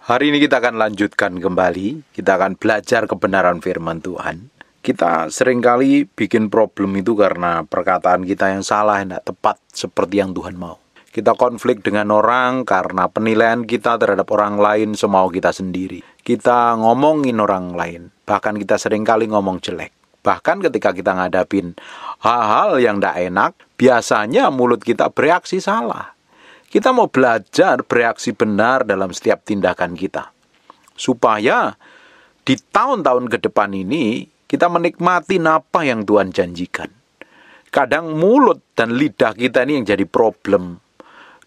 Hari ini kita akan lanjutkan kembali, kita akan belajar kebenaran firman Tuhan. Kita seringkali bikin problem itu karena perkataan kita yang salah, yang tidak tepat seperti yang Tuhan mau. Kita konflik dengan orang karena penilaian kita terhadap orang lain semau kita sendiri. Kita ngomongin orang lain, bahkan kita seringkali ngomong jelek. Bahkan ketika kita ngadapin hal-hal yang tidak enak, biasanya mulut kita bereaksi salah. Kita mau belajar bereaksi benar dalam setiap tindakan kita. Supaya di tahun-tahun ke depan ini, kita menikmati apa yang Tuhan janjikan. Kadang mulut dan lidah kita ini yang jadi problem.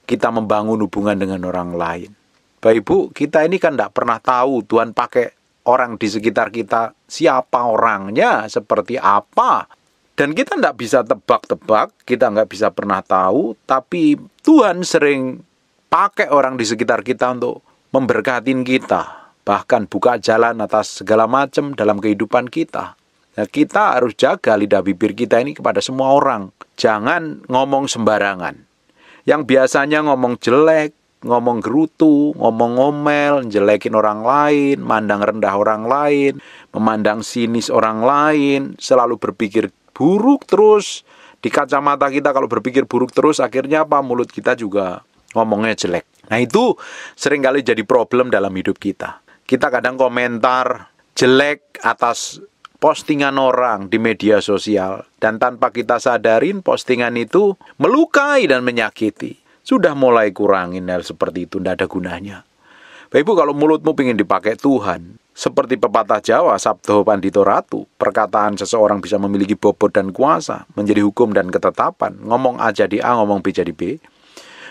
Kita membangun hubungan dengan orang lain. Bapak Ibu, kita ini kan tidak pernah tahu Tuhan pakai orang di sekitar kita, siapa orangnya, seperti apa. Dan kita tidak bisa tebak-tebak, kita nggak bisa pernah tahu, tapi Tuhan sering pakai orang di sekitar kita untuk memberkatin kita, bahkan buka jalan atas segala macam dalam kehidupan kita. Nah, kita harus jaga lidah bibir kita ini kepada semua orang. Jangan ngomong sembarangan. Yang biasanya ngomong jelek, ngomong gerutu, ngomong ngomel, jelekin orang lain, mandang rendah orang lain, memandang sinis orang lain, selalu berpikir buruk terus. Di kacamata kita kalau berpikir buruk terus, akhirnya apa? Mulut kita juga ngomongnya jelek. Nah, itu seringkali jadi problem dalam hidup kita. Kita kadang komentar jelek atas postingan orang di media sosial, dan tanpa kita sadarin postingan itu melukai dan menyakiti. Sudah mulai kurangin hal seperti itu, tidak ada gunanya. Bapak Ibu, kalau mulutmu ingin dipakai Tuhan, seperti pepatah Jawa, Sabdo Pandito Ratu, perkataan seseorang bisa memiliki bobot dan kuasa, menjadi hukum dan ketetapan. Ngomong A jadi A, ngomong B jadi B.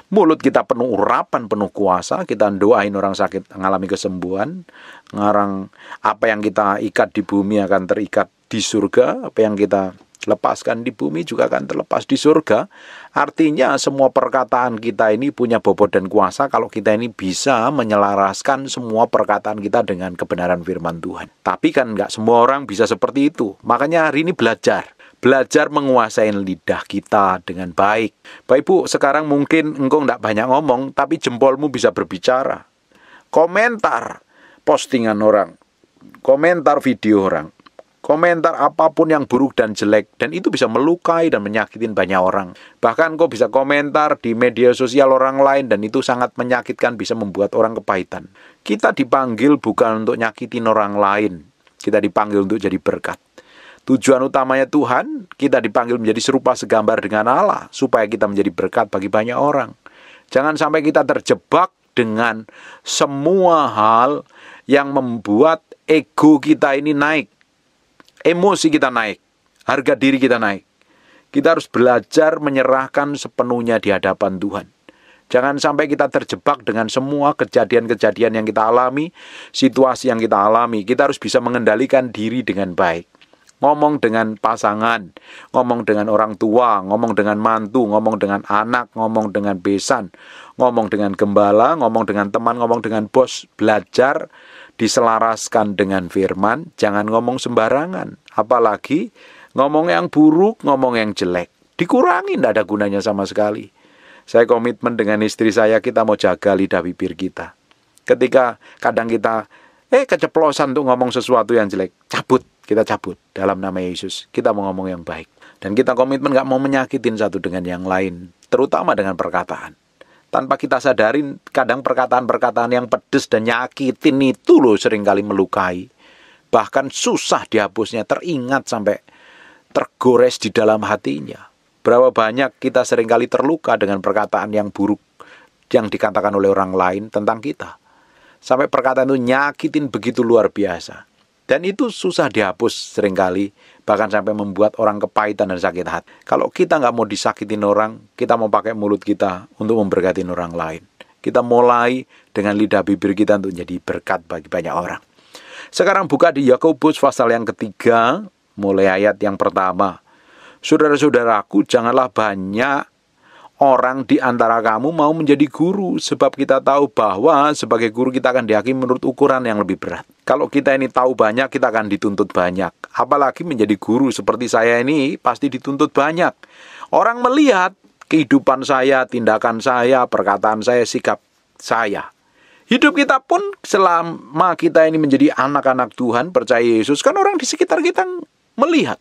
Mulut kita penuh urapan, penuh kuasa. Kita doain orang sakit mengalami kesembuhan. Ngarang apa yang kita ikat di bumi akan terikat di surga. Apa yang kita lepaskan di bumi juga akan terlepas di surga. Artinya semua perkataan kita ini punya bobot dan kuasa kalau kita ini bisa menyelaraskan semua perkataan kita dengan kebenaran firman Tuhan. Tapi kan nggak semua orang bisa seperti itu. Makanya hari ini belajar menguasai lidah kita dengan baik. Bapak Ibu, sekarang mungkin engkau nggak banyak ngomong, tapi jempolmu bisa berbicara. Komentar postingan orang, komentar video orang, komentar apapun yang buruk dan jelek, dan itu bisa melukai dan menyakitin banyak orang. Bahkan kau bisa komentar di media sosial orang lain, dan itu sangat menyakitkan, bisa membuat orang kepahitan. Kita dipanggil bukan untuk nyakitin orang lain, kita dipanggil untuk jadi berkat. Tujuan utamanya Tuhan, kita dipanggil menjadi serupa segambar dengan Allah, supaya kita menjadi berkat bagi banyak orang. Jangan sampai kita terjebak dengan semua hal yang membuat ego kita ini naik. Emosi kita naik, harga diri kita naik. Kita harus belajar menyerahkan sepenuhnya di hadapan Tuhan. Jangan sampai kita terjebak dengan semua kejadian-kejadian yang kita alami, situasi yang kita alami. Kita harus bisa mengendalikan diri dengan baik. Ngomong dengan pasangan, ngomong dengan orang tua, ngomong dengan mantu, ngomong dengan anak, ngomong dengan besan, ngomong dengan gembala, ngomong dengan teman, ngomong dengan bos. Belajar diselaraskan dengan firman, jangan ngomong sembarangan. Apalagi ngomong yang buruk, ngomong yang jelek. Dikurangi, tidak ada gunanya sama sekali. Saya komitmen dengan istri saya, kita mau jaga lidah bibir kita. Ketika kadang kita keceplosan untuk ngomong sesuatu yang jelek, kita cabut dalam nama Yesus. Kita mau ngomong yang baik. Dan kita komitmen gak mau menyakitin satu dengan yang lain, terutama dengan perkataan. Tanpa kita sadarin, kadang perkataan-perkataan yang pedes dan nyakitin itu loh seringkali melukai. Bahkan susah dihapusnya, teringat sampai tergores di dalam hatinya. Berapa banyak kita seringkali terluka dengan perkataan yang buruk yang dikatakan oleh orang lain tentang kita. Sampai perkataan itu nyakitin begitu luar biasa. Dan itu susah dihapus seringkali, bahkan sampai membuat orang kepahitan dan sakit hati. Kalau kita nggak mau disakitin orang, kita mau pakai mulut kita untuk memberkatin orang lain. Kita mulai dengan lidah bibir kita untuk jadi berkat bagi banyak orang. Sekarang buka di Yakobus pasal yang ketiga, mulai ayat yang pertama. Saudara-saudaraku, janganlah banyak orang di antara kamu mau menjadi guru, sebab kita tahu bahwa sebagai guru kita akan dihakimi menurut ukuran yang lebih berat. Kalau kita ini tahu banyak, kita akan dituntut banyak. Apalagi menjadi guru seperti saya ini pasti dituntut banyak. Orang melihat kehidupan saya, tindakan saya, perkataan saya, sikap saya. Hidup kita pun selama kita ini menjadi anak-anak Tuhan, percaya Yesus, kan orang di sekitar kita melihat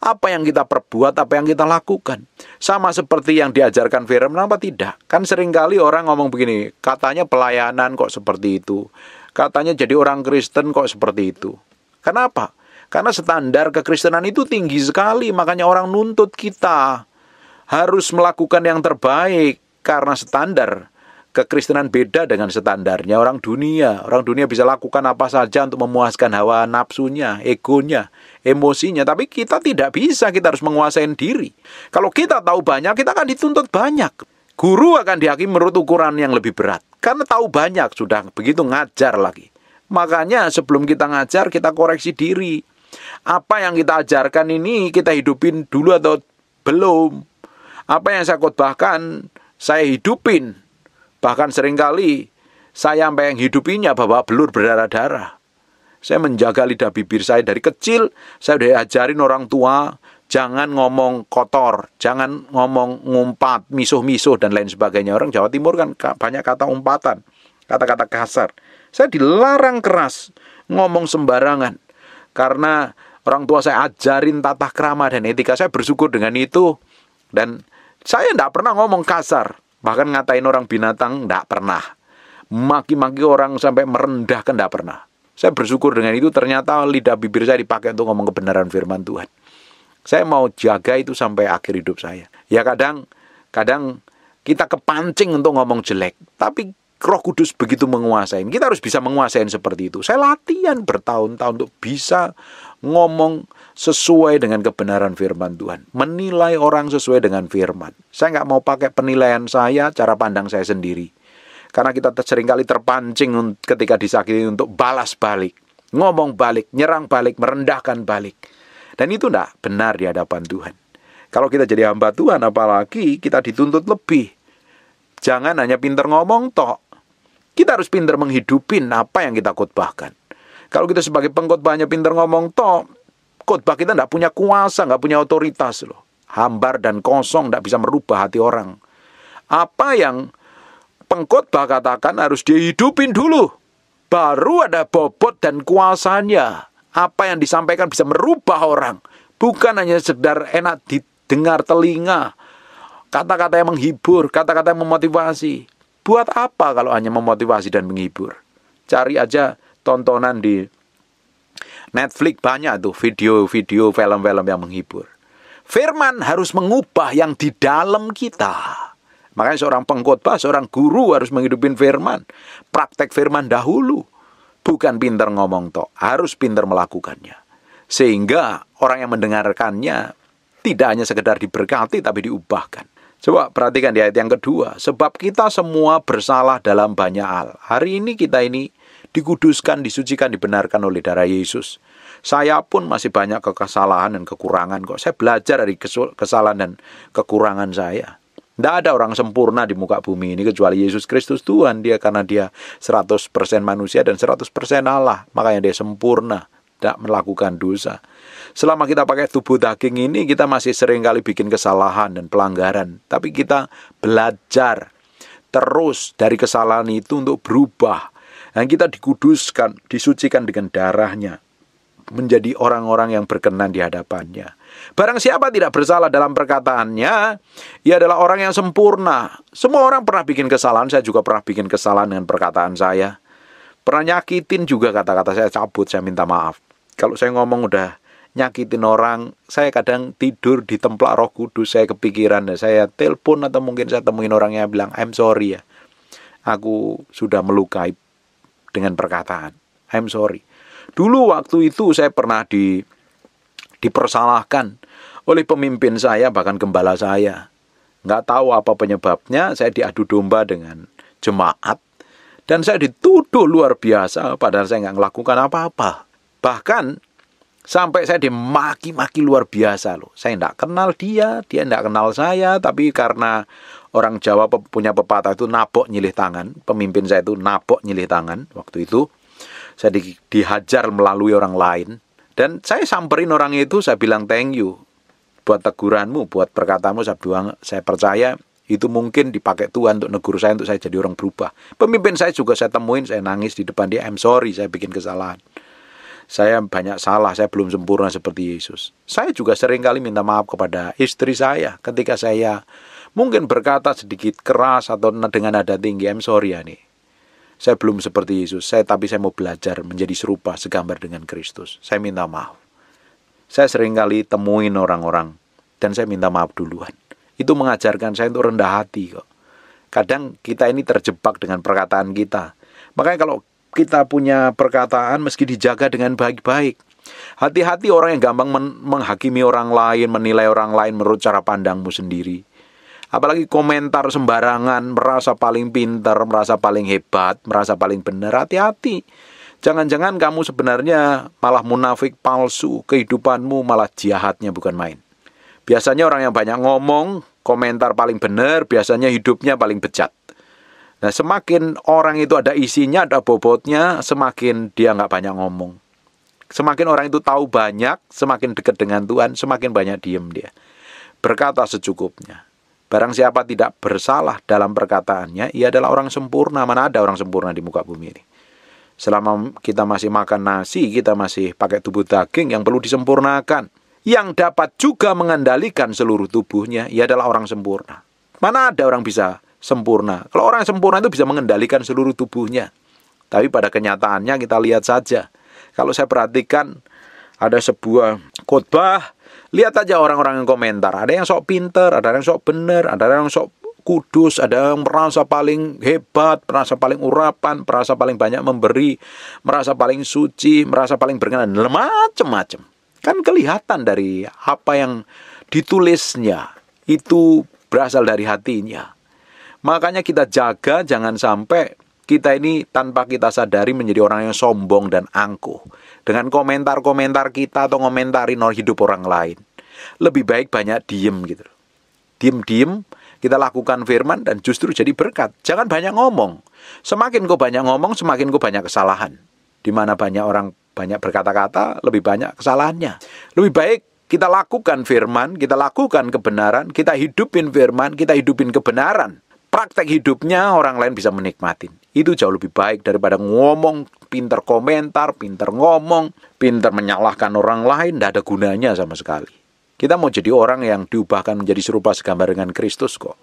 apa yang kita perbuat, apa yang kita lakukan. Sama seperti yang diajarkan firman, apa tidak? Kan seringkali orang ngomong begini, katanya pelayanan kok seperti itu. Katanya jadi orang Kristen kok seperti itu. Kenapa? Karena standar kekristenan itu tinggi sekali, makanya orang nuntut kita harus melakukan yang terbaik. Karena standar kekristenan beda dengan standarnya orang dunia. Orang dunia bisa lakukan apa saja untuk memuaskan hawa nafsunya, egonya, emosinya. Tapi kita tidak bisa, kita harus menguasai diri. Kalau kita tahu banyak, kita akan dituntut banyak. Guru akan dihakimi menurut ukuran yang lebih berat. Karena tahu banyak, sudah begitu ngajar lagi. Makanya sebelum kita ngajar, kita koreksi diri. Apa yang kita ajarkan ini kita hidupin dulu atau belum? Apa yang saya khotbahkan, saya hidupin. Bahkan seringkali saya sampai yang hidupinya babak belur berdarah-darah. Saya menjaga lidah bibir saya dari kecil. Saya udah ajarin orang tua, jangan ngomong kotor, jangan ngomong ngumpat, misuh-misuh dan lain sebagainya. Orang Jawa Timur kan banyak kata umpatan, kata-kata kasar. Saya dilarang keras ngomong sembarangan. Karena orang tua saya ajarin tata krama dan etika. Saya bersyukur dengan itu. Dan saya tidak pernah ngomong kasar. Bahkan ngatain orang binatang, tidak pernah. Maki-maki orang sampai merendahkan, tidak pernah. Saya bersyukur dengan itu, ternyata lidah bibir saya dipakai untuk ngomong kebenaran firman Tuhan. Saya mau jaga itu sampai akhir hidup saya. Ya kadang kita kepancing untuk ngomong jelek. Tapi Roh Kudus begitu menguasai. Kita harus bisa menguasai seperti itu. Saya latihan bertahun-tahun untuk bisa ngomong sesuai dengan kebenaran firman Tuhan. Menilai orang sesuai dengan firman. Saya nggak mau pakai penilaian saya, cara pandang saya sendiri. Karena kita seringkali terpancing ketika disakiti untuk balas balik. Ngomong balik, nyerang balik, merendahkan balik. Dan itu nggak benar di hadapan Tuhan. Kalau kita jadi hamba Tuhan, apalagi kita dituntut lebih. Jangan hanya pinter ngomong tok. Kita harus pinter menghidupin apa yang kita khotbahkan. Kalau kita sebagai pengkhotbahnya pinter ngomong tok, khotbah kita tidak punya kuasa, nggak punya otoritas loh. Hambar dan kosong, tidak bisa merubah hati orang. Apa yang pengkhotbah katakan harus dihidupin dulu. Baru ada bobot dan kuasanya. Apa yang disampaikan bisa merubah orang. Bukan hanya sekedar enak didengar telinga. Kata-kata yang menghibur, kata-kata yang memotivasi. Buat apa kalau hanya memotivasi dan menghibur? Cari aja tontonan di Netflix, banyak tuh video-video, film-film yang menghibur. Firman harus mengubah yang di dalam kita. Makanya seorang pengkhotbah, seorang guru harus menghidupin firman. Praktek firman dahulu. Bukan pintar ngomong tok, harus pintar melakukannya. Sehingga orang yang mendengarkannya tidak hanya sekedar diberkati, tapi diubahkan. Coba perhatikan di ayat yang kedua. Sebab kita semua bersalah dalam banyak hal. Hari ini kita ini dikuduskan, disucikan, dibenarkan oleh darah Yesus. Saya pun masih banyak kesalahan dan kekurangan kok. Saya belajar dari kesalahan dan kekurangan saya. Tidak ada orang sempurna di muka bumi ini kecuali Yesus Kristus Tuhan. Karena dia 100% manusia dan 100% Allah. Makanya dia sempurna, tidak melakukan dosa. Selama kita pakai tubuh daging ini, kita masih sering kali bikin kesalahan dan pelanggaran. Tapi kita belajar terus dari kesalahan itu untuk berubah. Dan kita dikuduskan, disucikan dengan darahnya. Menjadi orang-orang yang berkenan di hadapannya. Barang siapa tidak bersalah dalam perkataannya, ia adalah orang yang sempurna. Semua orang pernah bikin kesalahan, saya juga pernah bikin kesalahan dengan perkataan saya. Pernah nyakitin juga kata-kata saya cabut, saya minta maaf. Kalau saya ngomong udah nyakitin orang, saya kadang tidur di templak Roh Kudus, saya kepikiran, dan saya telepon atau mungkin saya temuin orang yang bilang, I'm sorry ya, aku sudah melukai dengan perkataan, I'm sorry. Dulu waktu itu saya pernah dipersalahkan oleh pemimpin saya, bahkan gembala saya. Nggak tahu apa penyebabnya, saya diadu domba dengan jemaat, dan saya dituduh luar biasa, padahal saya nggak melakukan apa-apa. Bahkan sampai saya dimaki-maki luar biasa loh. Saya tidak kenal dia tidak kenal saya. Tapi karena orang Jawa punya pepatah itu nabok nyilih tangan. Pemimpin saya itu nabok nyilih tangan. Waktu itu saya dihajar melalui orang lain. Dan saya samperin orang itu, saya bilang thank you buat teguranmu, buat perkataanmu. Saya percaya Itu mungkin dipakai Tuhan untuk negur saya, untuk saya jadi orang berubah. Pemimpin saya juga saya temuin, saya nangis di depan dia, I'm sorry, saya bikin kesalahan. Saya banyak salah, saya belum sempurna seperti Yesus. Saya juga sering kali minta maaf kepada istri saya ketika saya mungkin berkata sedikit keras atau dengan nada tinggi, I'm sorry ya nih. Saya belum seperti Yesus, tapi saya mau belajar menjadi serupa segambar dengan Kristus. Saya minta maaf. Saya sering kali temuin orang-orang dan saya minta maaf duluan. Itu mengajarkan saya untuk rendah hati kok. Kadang kita ini terjebak dengan perkataan kita. Makanya kalau kita punya perkataan meski dijaga dengan baik-baik. Hati-hati orang yang gampang menghakimi orang lain, menilai orang lain menurut cara pandangmu sendiri. Apalagi komentar sembarangan, merasa paling pintar, merasa paling hebat, merasa paling benar. Hati-hati. Jangan-jangan kamu sebenarnya malah munafik palsu, kehidupanmu malah jahatnya bukan main. Biasanya orang yang banyak ngomong, komentar paling benar, biasanya hidupnya paling bejat. Nah, semakin orang itu ada isinya, ada bobotnya, semakin dia nggak banyak ngomong. Semakin orang itu tahu banyak, semakin dekat dengan Tuhan, semakin banyak diem dia. Berkata secukupnya. Barang siapa tidak bersalah dalam perkataannya, ia adalah orang sempurna. Mana ada orang sempurna di muka bumi ini? Selama kita masih makan nasi, kita masih pakai tubuh daging yang perlu disempurnakan. Yang dapat juga mengendalikan seluruh tubuhnya, ia adalah orang sempurna. Mana ada orang bisa sempurna? Kalau orang sempurna itu bisa mengendalikan seluruh tubuhnya. Tapi pada kenyataannya kita lihat saja. Kalau saya perhatikan ada sebuah khotbah, lihat aja orang-orang yang komentar. Ada yang sok pinter, ada yang sok bener, ada yang sok kudus, ada yang merasa paling hebat, merasa paling urapan, merasa paling banyak memberi, merasa paling suci, merasa paling berkenan, macam-macam. Kan kelihatan dari apa yang ditulisnya, itu berasal dari hatinya. Makanya kita jaga jangan sampai kita ini tanpa kita sadari menjadi orang yang sombong dan angkuh. Dengan komentar-komentar kita atau ngomentarin hidup orang lain. Lebih baik banyak diem gitu. Diem-diem, kita lakukan firman dan justru jadi berkat. Jangan banyak ngomong. Semakin kau banyak ngomong, semakin kau banyak kesalahan. Di mana banyak orang banyak berkata-kata, lebih banyak kesalahannya. Lebih baik kita lakukan firman, kita lakukan kebenaran, kita hidupin firman, kita hidupin kebenaran. Praktek hidupnya orang lain bisa menikmatin. Itu jauh lebih baik daripada ngomong, pinter komentar, pinter ngomong, pinter menyalahkan orang lain, tidak ada gunanya sama sekali. Kita mau jadi orang yang diubahkan menjadi serupa segambar dengan Kristus kok.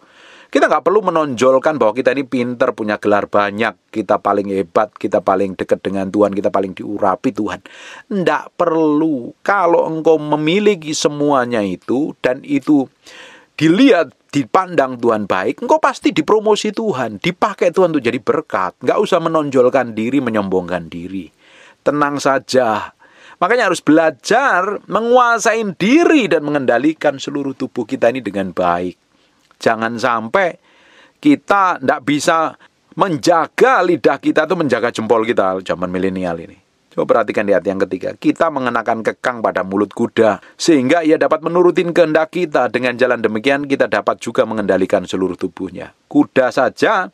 Kita nggak perlu menonjolkan bahwa kita ini pinter, punya gelar banyak, kita paling hebat, kita paling dekat dengan Tuhan, kita paling diurapi Tuhan. Nggak perlu. Kalau engkau memiliki semuanya itu, dan itu dilihat, dipandang Tuhan baik, engkau pasti dipromosi Tuhan, dipakai Tuhan untuk jadi berkat. Nggak usah menonjolkan diri, menyombongkan diri. Tenang saja. Makanya harus belajar menguasai diri dan mengendalikan seluruh tubuh kita ini dengan baik. Jangan sampai kita tidak bisa menjaga lidah kita itu menjaga jempol kita zaman milenial ini. Coba perhatikan di ayat yang ketiga. Kita mengenakan kekang pada mulut kuda sehingga ia dapat menurutin kehendak kita. Dengan jalan demikian kita dapat juga mengendalikan seluruh tubuhnya. Kuda saja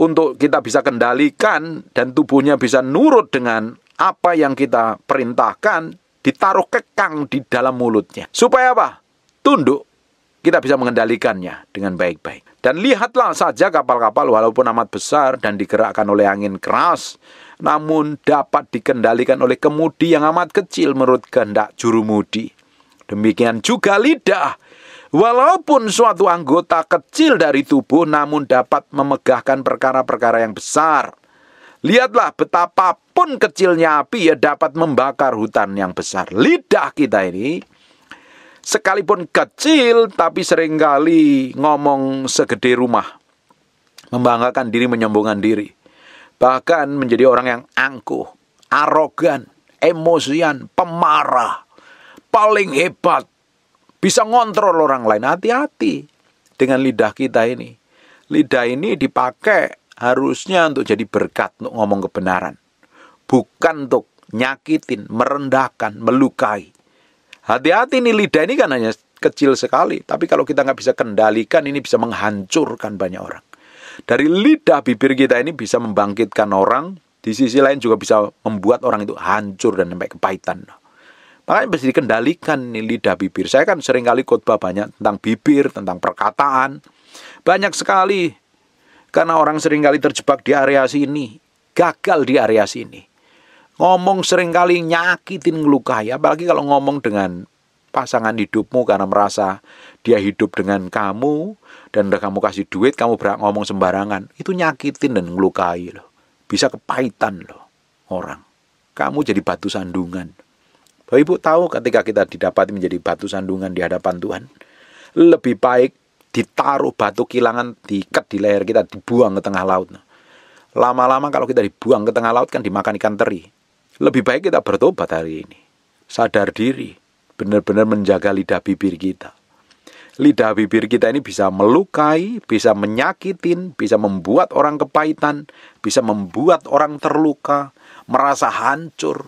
untuk kita bisa kendalikan dan tubuhnya bisa nurut dengan apa yang kita perintahkan, ditaruh kekang di dalam mulutnya. Supaya apa? Tunduk. Kita bisa mengendalikannya dengan baik-baik. Dan lihatlah saja kapal-kapal walaupun amat besar dan digerakkan oleh angin keras, namun dapat dikendalikan oleh kemudi yang amat kecil menurut kehendak jurumudi. Demikian juga lidah. Walaupun suatu anggota kecil dari tubuh, namun dapat memegahkan perkara-perkara yang besar. Lihatlah betapapun kecilnya api, ia dapat membakar hutan yang besar. Lidah kita ini, sekalipun kecil, tapi seringkali ngomong segede rumah. Membanggakan diri, menyombongkan diri. Bahkan menjadi orang yang angkuh, arogan, emosian, pemarah, paling hebat. Bisa ngontrol orang lain. Hati-hati dengan lidah kita ini. Lidah ini dipakai harusnya untuk jadi berkat, untuk ngomong kebenaran. Bukan untuk nyakitin, merendahkan, melukai. Hati-hati nih, lidah ini kan hanya kecil sekali. Tapi kalau kita nggak bisa kendalikan, ini bisa menghancurkan banyak orang. Dari lidah bibir kita ini bisa membangkitkan orang. Di sisi lain juga bisa membuat orang itu hancur dan sampai kepahitan. Makanya bisa dikendalikan nih lidah bibir. Saya kan sering kali khotbah banyak tentang bibir, tentang perkataan. Banyak sekali karena orang seringkali terjebak di area sini, gagal di area sini. Ngomong seringkali nyakitin, ngelukai, apalagi kalau ngomong dengan pasangan hidupmu karena merasa dia hidup dengan kamu dan udah kamu kasih duit, kamu berhak ngomong sembarangan. Itu nyakitin dan ngelukai loh. Bisa kepahitan loh orang. Kamu jadi batu sandungan. Bapak Ibu tahu ketika kita didapati menjadi batu sandungan di hadapan Tuhan, lebih baik ditaruh batu kilangan, diikat di leher kita, dibuang ke tengah laut. Lama-lama kalau kita dibuang ke tengah laut kan dimakan ikan teri. Lebih baik kita bertobat hari ini. Sadar diri, benar-benar menjaga lidah bibir kita. Lidah bibir kita ini bisa melukai, bisa menyakitin, bisa membuat orang kepahitan, bisa membuat orang terluka, merasa hancur.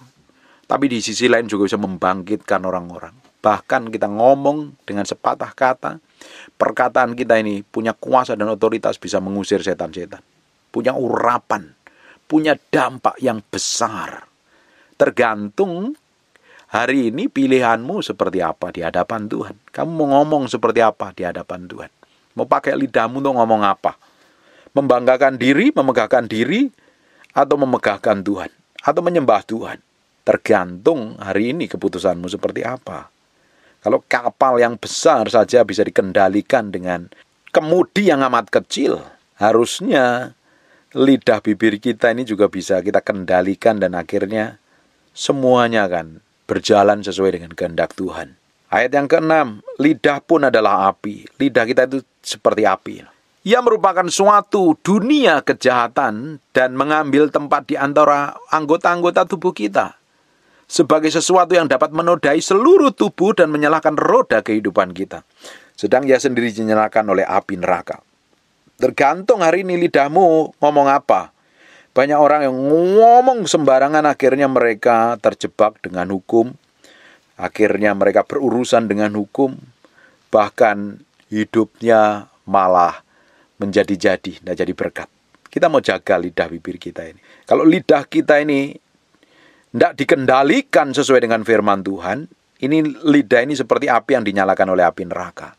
Tapi di sisi lain juga bisa membangkitkan orang-orang. Bahkan kita ngomong dengan sepatah kata, perkataan kita ini punya kuasa dan otoritas bisa mengusir setan-setan. Punya urapan, punya dampak yang besar. Tergantung hari ini pilihanmu seperti apa di hadapan Tuhan. Kamu mau ngomong seperti apa di hadapan Tuhan? Mau pakai lidahmu untuk ngomong apa? Membanggakan diri, memegahkan diri, atau memegahkan Tuhan? Atau menyembah Tuhan? Tergantung hari ini keputusanmu seperti apa. Kalau kapal yang besar saja bisa dikendalikan dengan kemudi yang amat kecil, harusnya lidah bibir kita ini juga bisa kita kendalikan dan akhirnya semuanya akan berjalan sesuai dengan kehendak Tuhan. Ayat yang ke-6, lidah pun adalah api. Lidah kita itu seperti api. Ia merupakan suatu dunia kejahatan dan mengambil tempat di antara anggota-anggota tubuh kita. Sebagai sesuatu yang dapat menodai seluruh tubuh dan menyalakan roda kehidupan kita. Sedang ia sendiri dinyalakan oleh api neraka. Tergantung hari ini lidahmu ngomong apa. Banyak orang yang ngomong sembarangan, akhirnya mereka terjebak dengan hukum. Akhirnya mereka berurusan dengan hukum. Bahkan hidupnya malah menjadi-jadi, tidak jadi berkat. Kita mau jaga lidah bibir kita ini. Kalau lidah kita ini tidak dikendalikan sesuai dengan firman Tuhan, ini lidah ini seperti api yang dinyalakan oleh api neraka.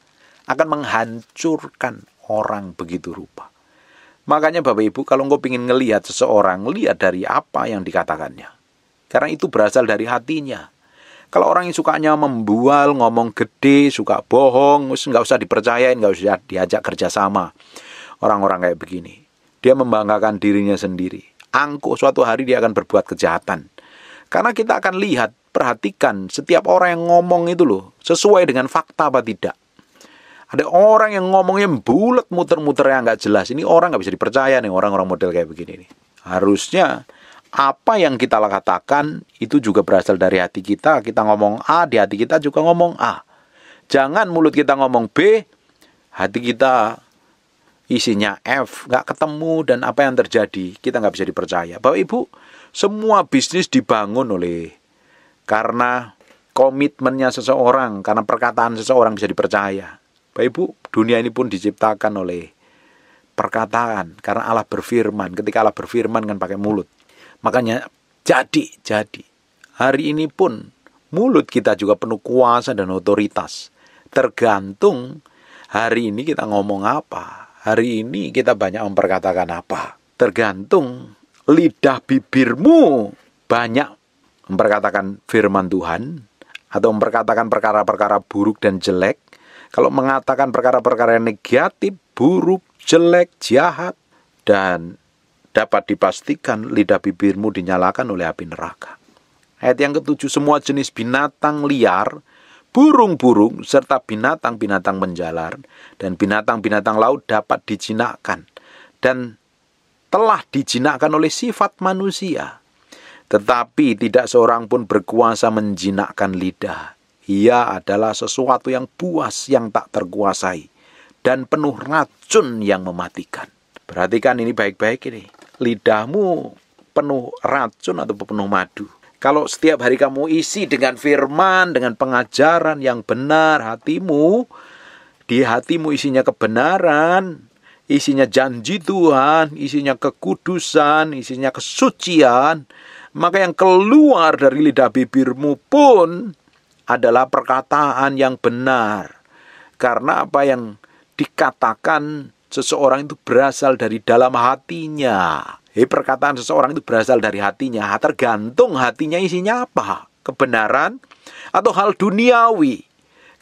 Akan menghancurkan orang begitu rupa. Makanya Bapak Ibu, kalau engkau ingin ngelihat seseorang, lihat dari apa yang dikatakannya. Karena itu berasal dari hatinya. Kalau orang yang sukanya membual, ngomong gede, suka bohong, nggak usah dipercayain, nggak usah diajak kerjasama. Orang-orang kayak begini. Dia membanggakan dirinya sendiri. Angkuh suatu hari dia akan berbuat kejahatan. Karena kita akan lihat, perhatikan setiap orang yang ngomong itu loh, sesuai dengan fakta apa tidak. Ada orang yang ngomongnya bulat, muter-muter yang nggak jelas. Ini orang nggak bisa dipercaya nih, orang-orang model kayak begini nih. Harusnya apa yang kita katakan itu juga berasal dari hati kita. Kita ngomong A, di hati kita juga ngomong A. Jangan mulut kita ngomong B, hati kita isinya F, nggak ketemu, dan apa yang terjadi kita nggak bisa dipercaya. Bapak Ibu, semua bisnis dibangun karena komitmennya seseorang, karena perkataan seseorang bisa dipercaya. Bapak Ibu, dunia ini pun diciptakan oleh perkataan. Karena Allah berfirman. Ketika Allah berfirman kan pakai mulut. Makanya jadi. Hari ini pun mulut kita juga penuh kuasa dan otoritas. Tergantung hari ini kita ngomong apa. Hari ini kita banyak memperkatakan apa. Tergantung lidah bibirmu banyak memperkatakan firman Tuhan. Atau memperkatakan perkara-perkara buruk dan jelek. Kalau mengatakan perkara-perkara yang negatif, buruk, jelek, jahat, dan dapat dipastikan lidah bibirmu dinyalakan oleh api neraka. Ayat yang ke-7, semua jenis binatang liar, burung-burung, serta binatang-binatang menjalar, dan binatang-binatang laut dapat dijinakkan, dan telah dijinakkan oleh sifat manusia. Tetapi tidak seorang pun berkuasa menjinakkan lidah. Ia adalah sesuatu yang buas, yang tak terkuasai, dan penuh racun yang mematikan. Perhatikan ini baik-baik ini. Lidahmu penuh racun atau penuh madu. Kalau setiap hari kamu isi dengan firman, dengan pengajaran yang benar, di hatimu isinya kebenaran, isinya janji Tuhan, isinya kekudusan, isinya kesucian, maka yang keluar dari lidah bibirmu pun adalah perkataan yang benar. Karena apa yang dikatakan seseorang itu berasal dari dalam hatinya. Perkataan seseorang itu berasal dari hatinya. Tergantung hatinya isinya apa. Kebenaran atau hal duniawi.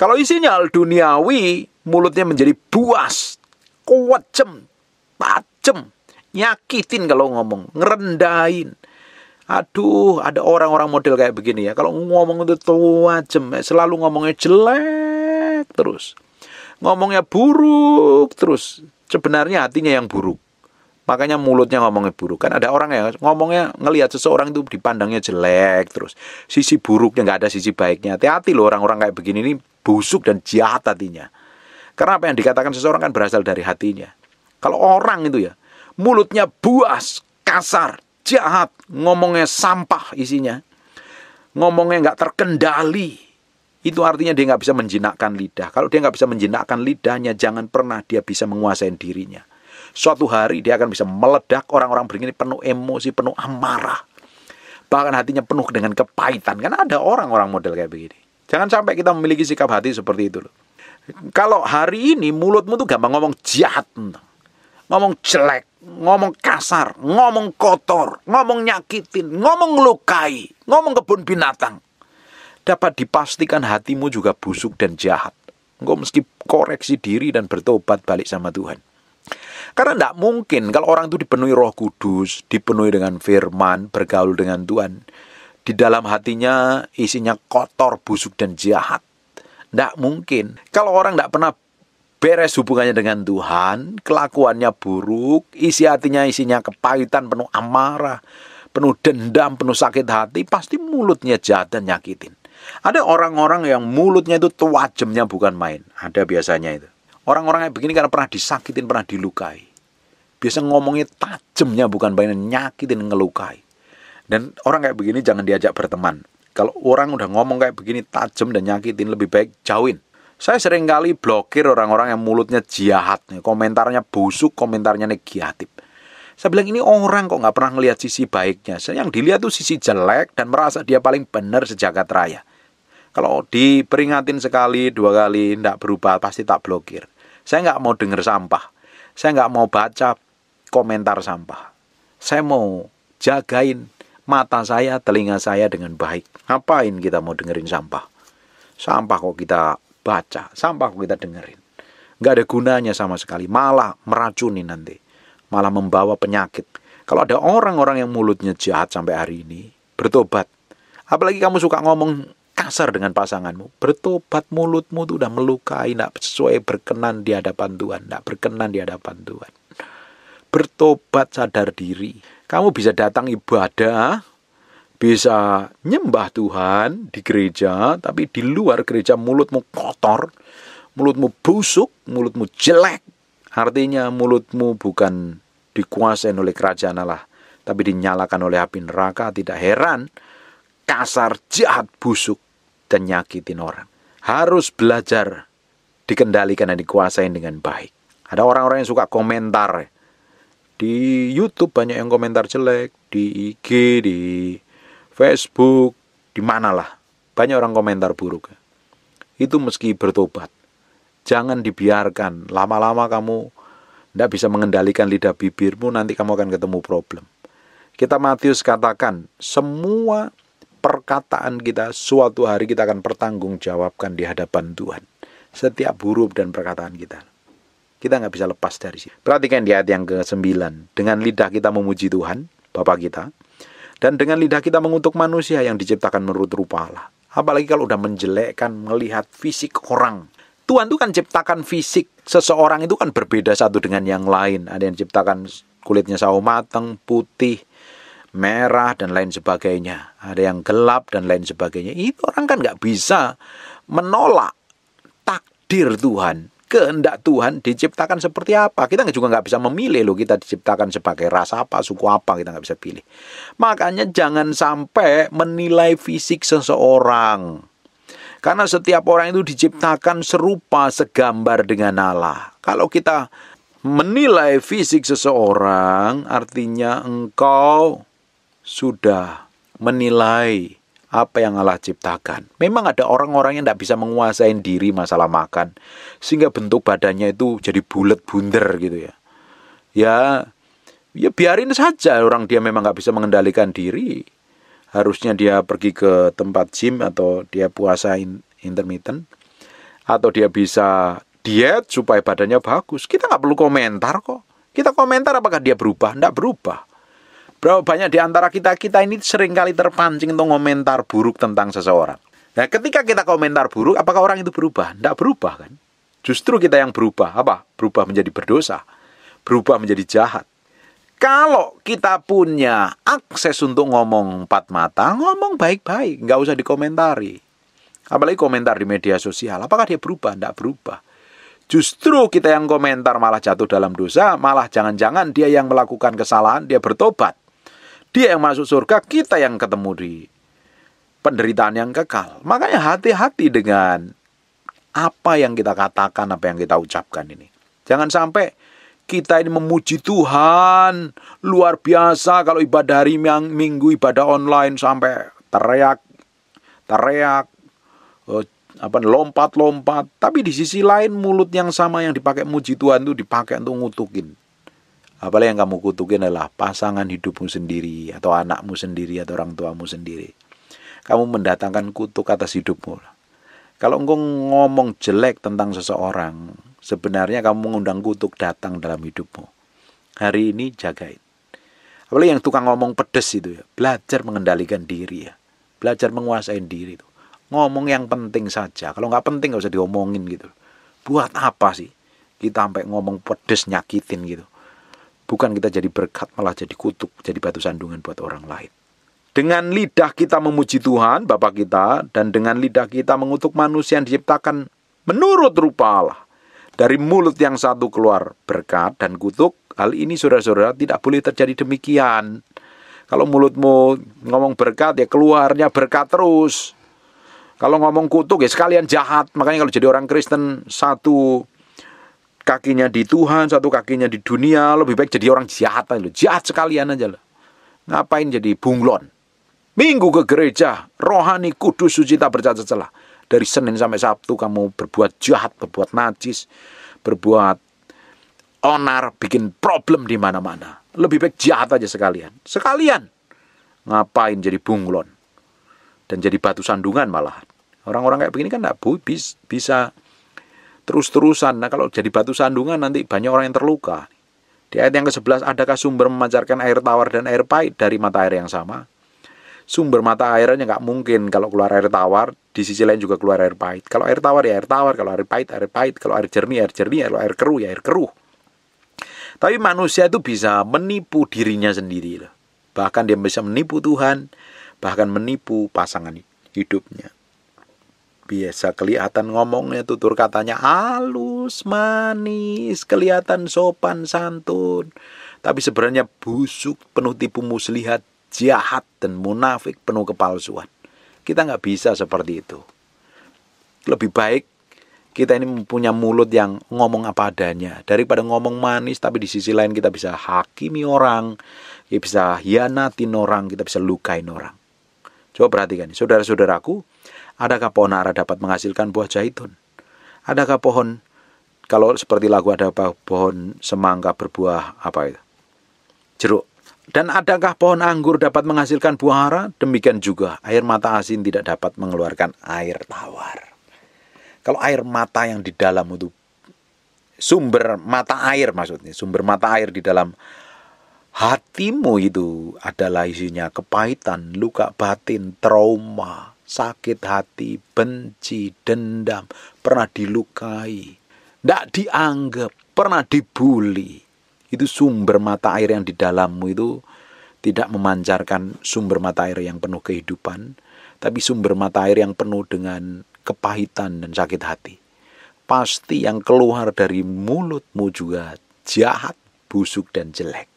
Kalau isinya hal duniawi, mulutnya menjadi buas, kewajem, tajem, nyakitin kalau ngomong, ngerendahin. Aduh, ada orang-orang model kayak begini ya. Kalau ngomong itu tajem, selalu ngomongnya jelek terus. Ngomongnya buruk terus. Sebenarnya hatinya yang buruk. Makanya mulutnya ngomongnya buruk. Kan ada orang yang ngomongnya ngelihat seseorang itu dipandangnya jelek terus. Sisi buruknya, nggak ada sisi baiknya. Hati-hati loh orang-orang kayak begini ini busuk dan jahat hatinya. Karena apa yang dikatakan seseorang kan berasal dari hatinya. Kalau orang itu ya, mulutnya buas, kasar, jahat, ngomongnya sampah isinya. Ngomongnya nggak terkendali. Itu artinya dia nggak bisa menjinakkan lidah. Kalau dia nggak bisa menjinakkan lidahnya, jangan pernah dia bisa menguasai dirinya. Suatu hari dia akan bisa meledak. Orang-orang begini penuh emosi, penuh amarah. Bahkan hatinya penuh dengan kepahitan. Karena ada orang-orang model kayak begini. Jangan sampai kita memiliki sikap hati seperti itu loh. Kalau hari ini mulutmu tuh gampang ngomong jahat, ngomong jelek, ngomong kasar, ngomong kotor, ngomong nyakitin, ngomong ngelukai, ngomong kebun binatang. Dapat dipastikan hatimu juga busuk dan jahat. Engkau mesti koreksi diri dan bertobat balik sama Tuhan. Karena tidak mungkin kalau orang itu dipenuhi Roh Kudus, dipenuhi dengan firman, bergaul dengan Tuhan. Di dalam hatinya isinya kotor, busuk, dan jahat. Tidak mungkin. Kalau orang tidak pernah beres hubungannya dengan Tuhan, kelakuannya buruk, isi hatinya isinya kepahitan, penuh amarah, penuh dendam, penuh sakit hati, pasti mulutnya jahat dan nyakitin. Ada orang-orang yang mulutnya itu tajamnya bukan main. Ada biasanya itu. Orang-orang yang begini karena pernah disakitin, pernah dilukai. Biasa ngomongnya tajamnya bukan main, nyakitin, ngelukai. Dan orang kayak begini jangan diajak berteman. Kalau orang udah ngomong kayak begini tajam dan nyakitin, lebih baik jauhin. Saya sering kali blokir orang-orang yang mulutnya jahat, komentarnya busuk, komentarnya negatif. Saya bilang ini orang kok nggak pernah ngelihat sisi baiknya. Yang dilihat tuh sisi jelek dan merasa dia paling benar sejagat raya. Kalau diperingatin sekali, 2 kali, tidak berubah, pasti tak blokir. Saya nggak mau dengar sampah. Saya nggak mau baca komentar sampah. Saya mau jagain mata saya, telinga saya dengan baik. Ngapain kita mau dengerin sampah? Sampah kok kita baca, sampah kok kita dengerin. Nggak ada gunanya sama sekali. Malah meracuni nanti. Malah membawa penyakit. Kalau ada orang-orang yang mulutnya jahat sampai hari ini, bertobat. Apalagi kamu suka ngomong kasar dengan pasanganmu, bertobat. Mulutmu tuh udah melukai, tidak sesuai berkenan di hadapan Tuhan, tidak berkenan di hadapan Tuhan. Bertobat, sadar diri. Kamu bisa datang ibadah, bisa nyembah Tuhan di gereja, tapi di luar gereja mulutmu kotor, mulutmu busuk, mulutmu jelek. Artinya mulutmu bukan dikuasai oleh kerajaan Allah, tapi dinyalakan oleh api neraka. Tidak heran kasar, jahat, busuk, dan nyakitin orang. Harus belajar dikendalikan dan dikuasai dengan baik. Ada orang-orang yang suka komentar. Di YouTube banyak yang komentar jelek, di IG, di Facebook, di manalah. Banyak orang komentar buruk. Itu meski bertobat. Jangan dibiarkan. Lama-lama kamu tidak bisa mengendalikan lidah bibirmu, nanti kamu akan ketemu problem. Kita Matius katakan, semua perkataan kita suatu hari kita akan pertanggungjawabkan di hadapan Tuhan. Setiap huruf dan perkataan kita. Kita nggak bisa lepas dari sini. Perhatikan di ayat yang ke-9. Dengan lidah kita memuji Tuhan, Bapa kita. Dan dengan lidah kita mengutuk manusia yang diciptakan menurut rupa Allah. Apalagi kalau udah menjelekkan, melihat fisik orang. Tuhan itu kan ciptakan fisik. Seseorang itu kan berbeda satu dengan yang lain. Ada yang ciptakan kulitnya sawo mateng, putih, merah, dan lain sebagainya. Ada yang gelap dan lain sebagainya. Itu orang kan nggak bisa menolak takdir Tuhan. Kehendak Tuhan diciptakan seperti apa. Kita juga nggak bisa memilih loh. Kita diciptakan sebagai ras apa, suku apa. Kita nggak bisa pilih. Makanya jangan sampai menilai fisik seseorang. Karena setiap orang itu diciptakan serupa, segambar dengan Allah. Kalau kita menilai fisik seseorang, artinya engkau sudah menilai apa yang Allah ciptakan. Memang ada orang-orang yang tidak bisa menguasai diri masalah makan, sehingga bentuk badannya itu jadi bulat bunder gitu ya. Ya biarin saja orang dia memang nggak bisa mengendalikan diri. Harusnya dia pergi ke tempat gym atau dia puasa intermittent. Atau dia bisa diet supaya badannya bagus. Kita nggak perlu komentar kok. Kita komentar apakah dia berubah? Nggak berubah. Berapa banyak di antara kita ini seringkali terpancing untuk komentar buruk tentang seseorang. Nah, ketika kita komentar buruk, apakah orang itu berubah? Tidak berubah kan? Justru kita yang berubah. Apa? Berubah menjadi berdosa. Berubah menjadi jahat. Kalau kita punya akses untuk ngomong empat mata, ngomong baik-baik. Nggak usah dikomentari. Apalagi komentar di media sosial. Apakah dia berubah? Tidak berubah. Justru kita yang komentar malah jatuh dalam dosa. Malah jangan-jangan dia yang melakukan kesalahan, dia bertobat. Dia yang masuk surga, kita yang ketemu di penderitaan yang kekal. Makanya hati-hati dengan apa yang kita katakan, apa yang kita ucapkan ini. Jangan sampai kita ini memuji Tuhan luar biasa kalau ibadah hari Minggu, ibadah online sampai teriak, lompat-lompat. Tapi di sisi lain mulut yang sama yang dipakai muji Tuhan itu dipakai untuk ngutukin. Apalagi yang kamu kutukin adalah pasangan hidupmu sendiri, atau anakmu sendiri, atau orang tuamu sendiri. Kamu mendatangkan kutuk atas hidupmu. Kalau engkau ngomong jelek tentang seseorang, sebenarnya kamu mengundang kutuk datang dalam hidupmu. Hari ini jagain. Apalagi yang tukang ngomong pedes itu ya, belajar mengendalikan diri ya. Belajar menguasai diri itu. Ngomong yang penting saja. Kalau nggak penting nggak usah diomongin gitu. Buat apa sih kita sampai ngomong pedes nyakitin gitu? Bukan kita jadi berkat, malah jadi kutuk, jadi batu sandungan buat orang lain. Dengan lidah kita memuji Tuhan, Bapa kita, dan dengan lidah kita mengutuk manusia yang diciptakan menurut rupa Allah. Dari mulut yang satu keluar berkat dan kutuk. Hal ini saudara-saudara tidak boleh terjadi demikian. Kalau mulutmu ngomong berkat, ya keluarnya berkat terus. Kalau ngomong kutuk, ya sekalian jahat. Makanya kalau jadi orang Kristen, satu kakinya di Tuhan, satu kakinya di dunia, lebih baik jadi orang jahat aja. Jahat sekalian aja loh. Ngapain jadi bunglon? Minggu ke gereja, rohani, kudus, suci, tak bercacat celah. Dari Senin sampai Sabtu kamu berbuat jahat, berbuat najis, berbuat onar, bikin problem di mana-mana. Lebih baik jahat aja sekalian. Sekalian. Ngapain jadi bunglon? Dan jadi batu sandungan malahan. Orang-orang kayak begini kan tidak bisa terus-terusan. Nah, kalau jadi batu sandungan nanti banyak orang yang terluka. Di ayat yang ke-11, adakah sumber memancarkan air tawar dan air pahit dari mata air yang sama? Sumber mata airnya nggak mungkin. Kalau keluar air tawar, di sisi lain juga keluar air pahit. Kalau air tawar ya air tawar, kalau air pahit, air pahit. Kalau air jernih, kalau air keruh ya air keruh. Tapi manusia itu bisa menipu dirinya sendiri loh. Bahkan dia bisa menipu Tuhan, bahkan menipu pasangan hidupnya. Biasa kelihatan ngomongnya, tutur katanya halus, manis, kelihatan sopan, santun. Tapi sebenarnya busuk, penuh tipu muslihat, jahat, dan munafik, penuh kepalsuan. Kita nggak bisa seperti itu. Lebih baik kita ini punya mulut yang ngomong apa adanya. Daripada ngomong manis, tapi di sisi lain kita bisa hakimi orang, kita bisa hianatin orang, kita bisa lukain orang. Coba perhatikan, saudara-saudaraku, adakah pohon ara dapat menghasilkan buah zaitun? Adakah pohon, kalau seperti lagu ada pohon semangka berbuah apa itu? Jeruk. Dan adakah pohon anggur dapat menghasilkan buah ara? Demikian juga air mata asin tidak dapat mengeluarkan air tawar. Kalau air mata yang di dalam itu, sumber mata air maksudnya, sumber mata air di dalam hatimu itu adalah isinya kepahitan, luka batin, trauma, sakit hati, benci, dendam, pernah dilukai, tidak dianggap, pernah dibully. Itu sumber mata air yang di dalammu itu tidak memancarkan sumber mata air yang penuh kehidupan, tapi sumber mata air yang penuh dengan kepahitan dan sakit hati. Pasti yang keluar dari mulutmu juga jahat, busuk, dan jelek.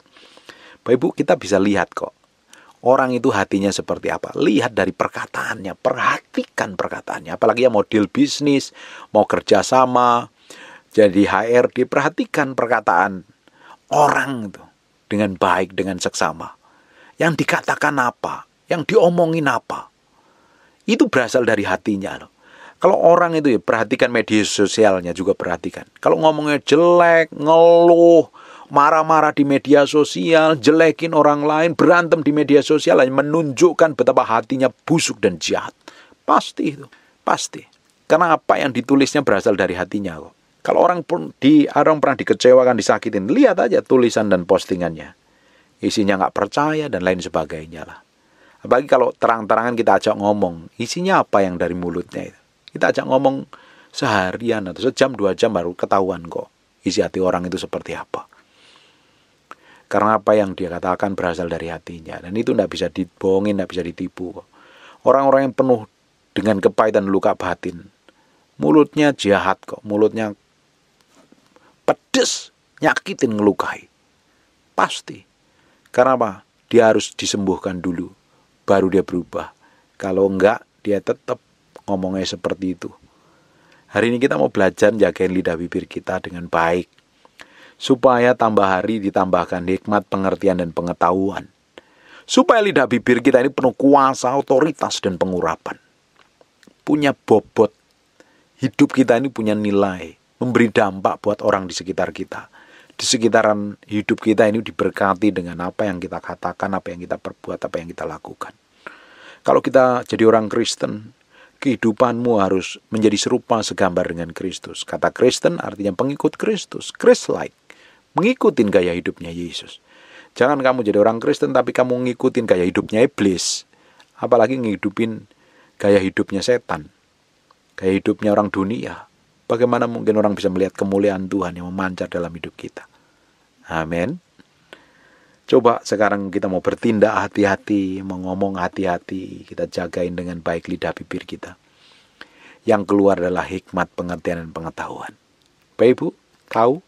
Bapak Ibu, kita bisa lihat kok. Orang itu hatinya seperti apa. Lihat dari perkataannya. Perhatikan perkataannya. Apalagi yang mau deal bisnis, mau kerjasama, jadi HRD. Perhatikan perkataan orang itu dengan baik, dengan seksama. Yang dikatakan apa, yang diomongin apa. Itu berasal dari hatinya loh. Kalau orang itu ya perhatikan media sosialnya juga perhatikan. Kalau ngomongnya jelek, ngeluh, marah-marah di media sosial, jelekin orang lain, berantem di media sosial, hanya menunjukkan betapa hatinya busuk dan jahat. Pasti itu, pasti. Karena apa yang ditulisnya berasal dari hatinya kok. Kalau orang pernah dikecewakan, disakitin, lihat aja tulisan dan postingannya. Isinya nggak percaya dan lain sebagainya lah. Apalagi kalau terang-terangan kita ajak ngomong, isinya apa yang dari mulutnya itu. Kita ajak ngomong seharian atau sejam 2 jam baru ketahuan kok isi hati orang itu seperti apa. Karena apa yang dia katakan berasal dari hatinya. Dan itu tidak bisa dibohongin, tidak bisa ditipu kok. Orang-orang yang penuh dengan kepahitan luka batin, mulutnya jahat kok, mulutnya pedes, nyakitin, ngelukai. Pasti. Karena apa? Dia harus disembuhkan dulu, baru dia berubah. Kalau enggak, dia tetap ngomongnya seperti itu. Hari ini kita mau belajar jagain lidah bibir kita dengan baik, supaya tambah hari ditambahkan hikmat, pengertian, dan pengetahuan. Supaya lidah bibir kita ini penuh kuasa, otoritas, dan pengurapan. Punya bobot. Hidup kita ini punya nilai, memberi dampak buat orang di sekitar kita. Di sekitaran hidup kita ini diberkati dengan apa yang kita katakan, apa yang kita perbuat, apa yang kita lakukan. Kalau kita jadi orang Kristen, kehidupanmu harus menjadi serupa segambar dengan Kristus. Kata Kristen artinya pengikut Kristus, Christ-like, mengikutin gaya hidupnya Yesus. Jangan kamu jadi orang Kristen tapi kamu ngikutin gaya hidupnya iblis, apalagi ngehidupin gaya hidupnya setan, gaya hidupnya orang dunia. Bagaimana mungkin orang bisa melihat kemuliaan Tuhan yang memancar dalam hidup kita? Amin. Coba sekarang kita mau bertindak hati-hati, mau ngomong hati-hati, kita jagain dengan baik lidah bibir kita. Yang keluar adalah hikmat, pengertian, dan pengetahuan. Bapak Ibu, tahu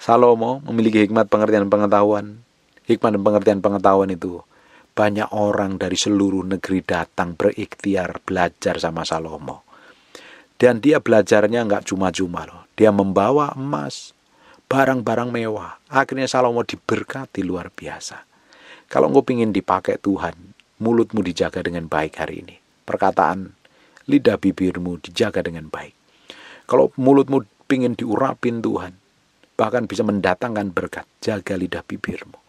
Salomo memiliki hikmat, pengertian, dan pengetahuan. Hikmat dan pengertian pengetahuan itu banyak orang dari seluruh negeri datang berikhtiar belajar sama Salomo. Dan dia belajarnya nggak cuma-cuma loh. Dia membawa emas, barang-barang mewah. Akhirnya Salomo diberkati luar biasa. Kalau engkau ingin dipakai Tuhan, mulutmu dijaga dengan baik hari ini. Perkataan lidah bibirmu dijaga dengan baik. Kalau mulutmu ingin diurapin Tuhan, bahkan bisa mendatangkan berkat, jaga lidah bibirmu.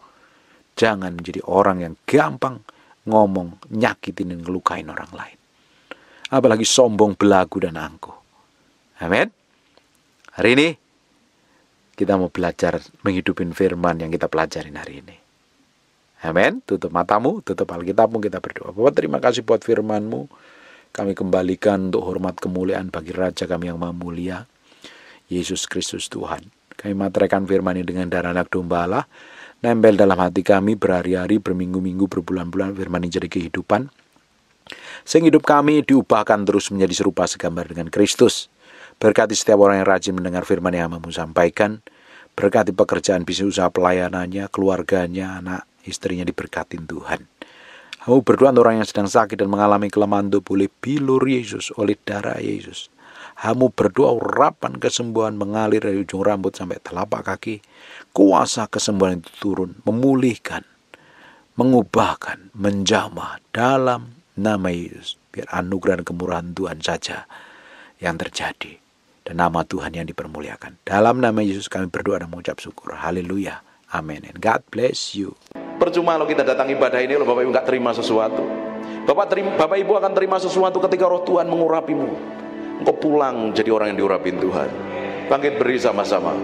Jangan menjadi orang yang gampang ngomong, nyakitin dan ngelukain orang lain. Apalagi sombong, belagu, dan angkuh. Amin. Hari ini kita mau belajar menghidupin firman yang kita pelajarin hari ini. Amin. Tutup matamu, tutup Alkitabmu, kita berdoa. Bapak, terima kasih buat firman-Mu. Kami kembalikan untuk hormat kemuliaan bagi Raja kami yang maha mulia, Yesus Kristus Tuhan. Kami materaikan firman ini dengan darah anak domba Allah, nempel dalam hati kami berhari-hari, berminggu-minggu, berbulan-bulan. Firman ini jadi kehidupan. Sehingga hidup kami diubahkan terus menjadi serupa segambar dengan Kristus. Berkati setiap orang yang rajin mendengar firman yang hamba-Mu sampaikan. Berkati pekerjaan bisnis usaha pelayanannya, keluarganya, anak, istrinya diberkatin Tuhan. Kamu berdoa untuk orang yang sedang sakit dan mengalami kelemahan tubuh oleh bilur Yesus, oleh darah Yesus. Kamu berdoa urapan kesembuhan mengalir dari ujung rambut sampai telapak kaki. Kuasa kesembuhan itu turun, memulihkan, mengubahkan, menjamah dalam nama Yesus. Biar anugerah dan kemurahan Tuhan saja yang terjadi. Dan nama Tuhan yang dipermuliakan. Dalam nama Yesus kami berdoa dan mengucap syukur. Haleluya. Amin. And God bless you. Percuma kalau kita datang ibadah ini, kalau Bapak Ibu nggak terima sesuatu. Bapak Ibu akan terima sesuatu ketika roh Tuhan mengurapimu. Engkau pulang jadi orang yang diurapin Tuhan. Bangkit beri sama-sama.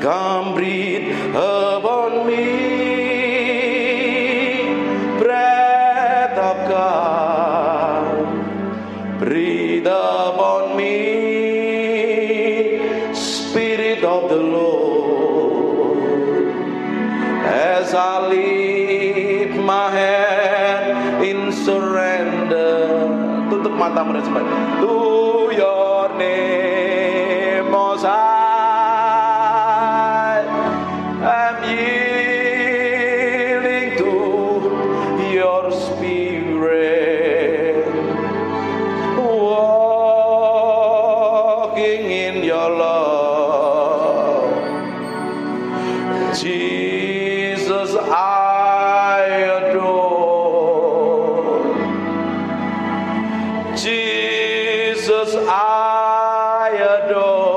Come breathe upon me, breath of God. Breathe upon me, Spirit of the Lord. As I lift my hand in surrender. Tutup matamu dan sembah. To your name, Most High. Yielding to your spirit. Jesus, I adore.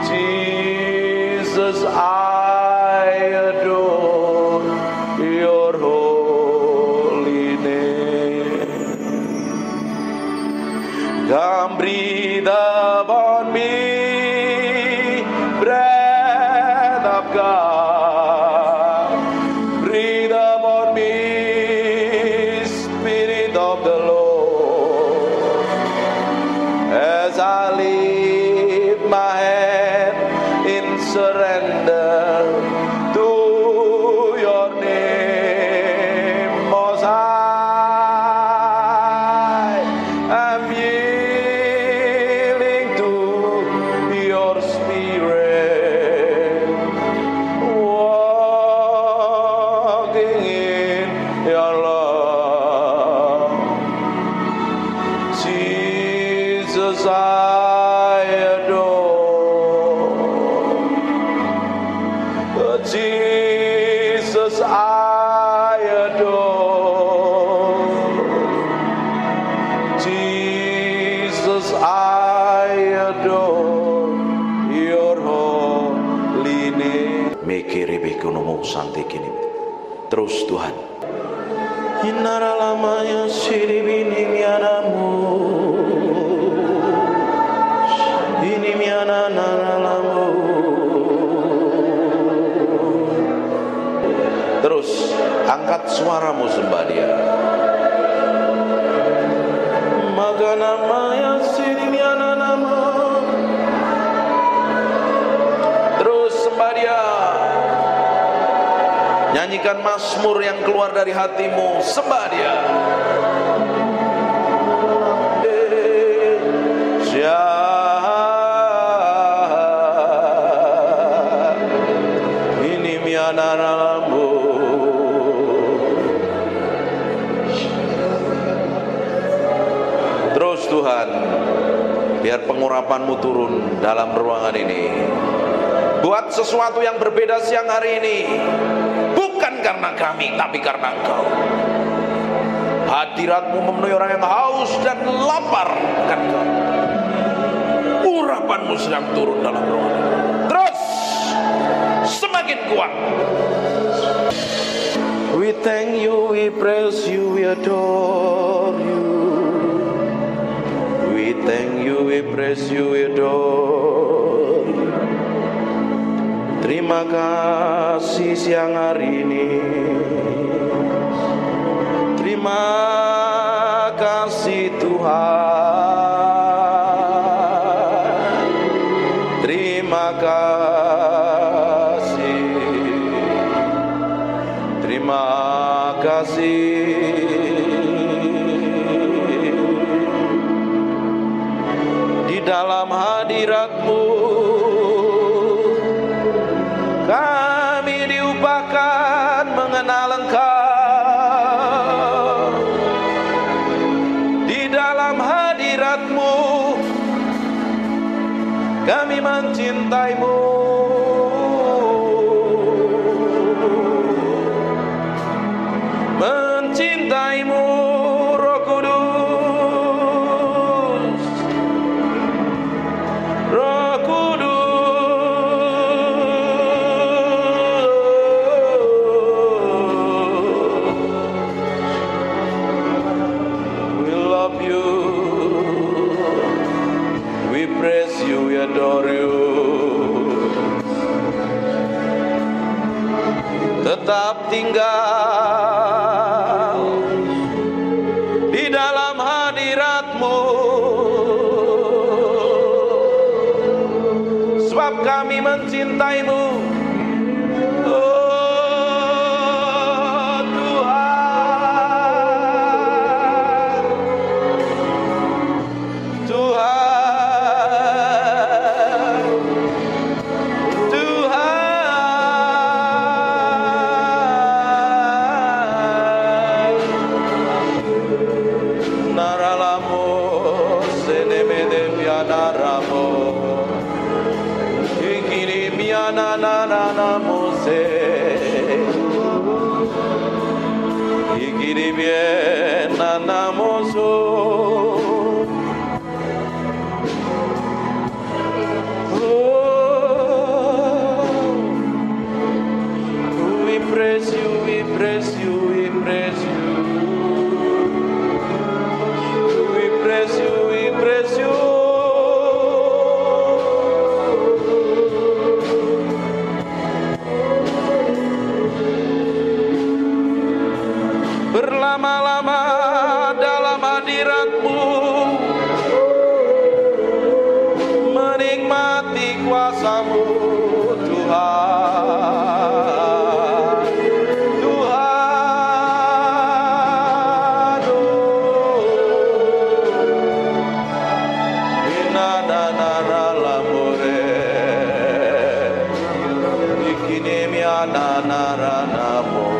Jesus, I adore your holy name. Come breathe upon me, breath of God. Breathe upon me, Spirit of the Lord. As I lift my hand in surrender to your name, Most High, I'm yielding to your Spirit, walking in your love. Jesus, I adore. Jesus, I adore. Jesus, I adore your holy name. Mekerebekonomo santekini. Terus Tuhan. Inaralamaya siribini mianamu. Ini miana naralamu. Terus angkat suaramu sembah Dia. Maka namanya sirimiana nama. Terus sembah Dia. Nyanyikan mazmur yang keluar dari hatimu, sembah Dia. Ini mianaramu. Terus Tuhan, biar pengurapan-Mu turun dalam ruangan ini. Buat sesuatu yang berbeda siang hari ini. Bukan karena kami, tapi karena Engkau. Hadirat-Mu memenuhi orang yang haus dan lapar akan Engkau. Urapan-Mu sedang turun dalam ruangan ini. Terus semakin kuat. We thank you, we praise you, we adore you. We thank you, we praise you, we adore you. Terima kasih siang hari ini. Terima kasih Tuhan. Terima kasih. Terima kasih. Di dalam hadirat-Mu kami diupahkan mengenal Engkau. Di dalam hadirat-Mu kami mencintai-Mu. Mencintai-Mu, Roh Kudus. Roh Kudus. We love you. We praise you, we adore you. Tetap tinggal di dalam hadirat-Mu, sebab kami mencintai-Mu. Oh Tuhan, Tuhan, Tuhan. Naralamo senemede mianaramo. Ikiri mianananamo se. Ikiri bien Inanamoso. We praise you, we praise you, we praise you. We praise you, we praise you. Berlama-lama dalam hadirat-Mu, menikmati kuasa-Mu, Tuhan. Tuhan, inanana lamore, ikinemiananaranamu.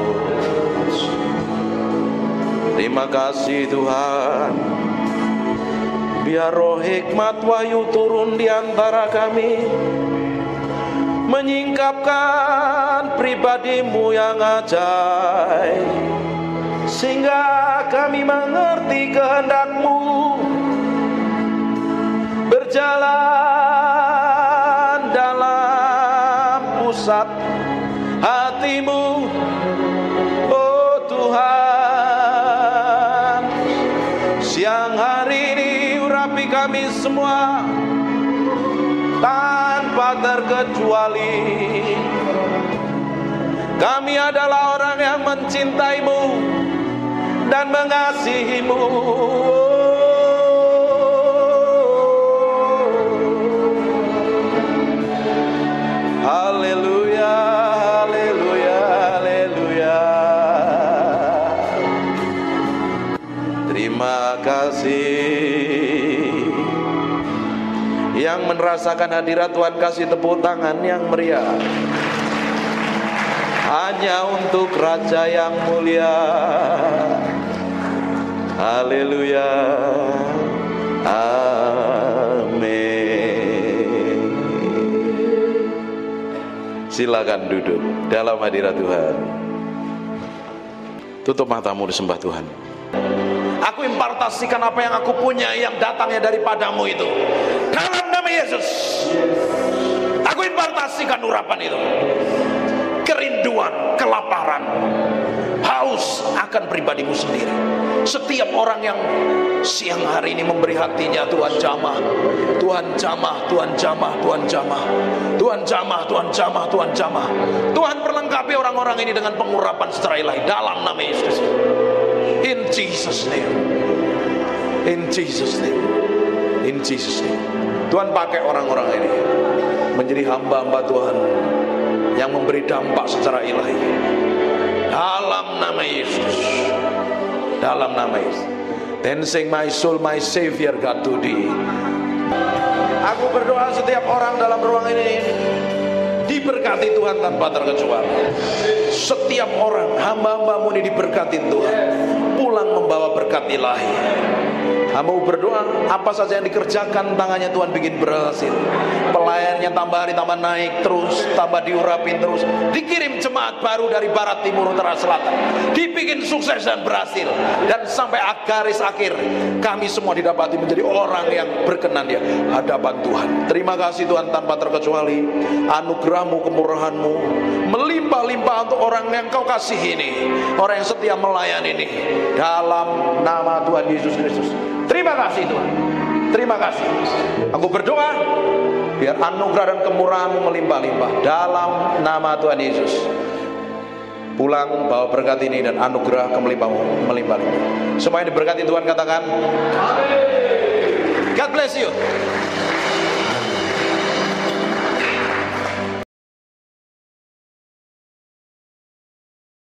Terima kasih Tuhan. Biar roh hikmat wahyu turun di antara kami, menyingkapkan pribadi-Mu yang ajaib, sehingga kami mengerti kehendak-Mu, berjalan dalam pusat hati-Mu, oh Tuhan. Siang hari ini urapi kami semua tanpa terkecuali. Kami adalah orang yang mencintai-Mu dan mengasihi-Mu. Haleluya, haleluya, haleluya. Terima kasih. Yang merasakan hadirat Tuhan kasih tepuk tangan yang meriah. Hanya untuk Raja yang mulia. Haleluya. Amin. Silakan duduk dalam hadirat Tuhan. Tutup matamu, disembah Tuhan. Aku impartasikan apa yang aku punya yang datangnya daripadamu itu. Dalam nama Yesus. Aku impartasikan urapan itu. Kerinduan, kelaparan, haus akan pribadimu sendiri. Setiap orang yang siang hari ini memberi hatinya, Tuhan jamah, Tuhan jamah, Tuhan jamah, Tuhan jamah, Tuhan jamah, Tuhan jamah, Tuhan jamah. Tuhan perlengkapi orang-orang ini dengan pengurapan secara ilahi dalam nama Yesus. In Jesus name. In Jesus name. In Jesus name. Tuhan pakai orang-orang ini menjadi hamba-hamba Tuhan yang memberi dampak secara ilahi. Dalam nama Yesus. Dalam nama Yesus. Then sing my soul, my Savior God to thee. Aku berdoa setiap orang dalam ruang ini diberkati Tuhan tanpa terkecuali. Setiap orang hamba-hamba-Mu ini diberkati Tuhan, pulang membawa berkat ilahi. Hamba berdoa apa saja yang dikerjakan tangannya Tuhan bikin berhasil. Pelayannya tambah hari tambah naik terus, tambah diurapin terus. Dikirim jemaat baru dari barat, timur, utara, selatan. Dibikin sukses dan berhasil. Dan sampai garis akhir kami semua didapati menjadi orang yang berkenan di hadapan Tuhan. Terima kasih Tuhan tanpa terkecuali. Anugerah-Mu, kemurahan-Mu melimpah-limpah untuk orang yang Kau kasih ini, orang yang setia melayani ini. Dalam nama Tuhan Yesus Kristus. Terima kasih Tuhan. Terima kasih. Aku berdoa biar anugerah dan kemurahan-Mu melimpah-limpah dalam nama Tuhan Yesus. Pulang bawa berkat ini dan anugerah kemelimpah-Mu melimpah-limpah. Semua yang diberkati Tuhan katakan amin. God bless you.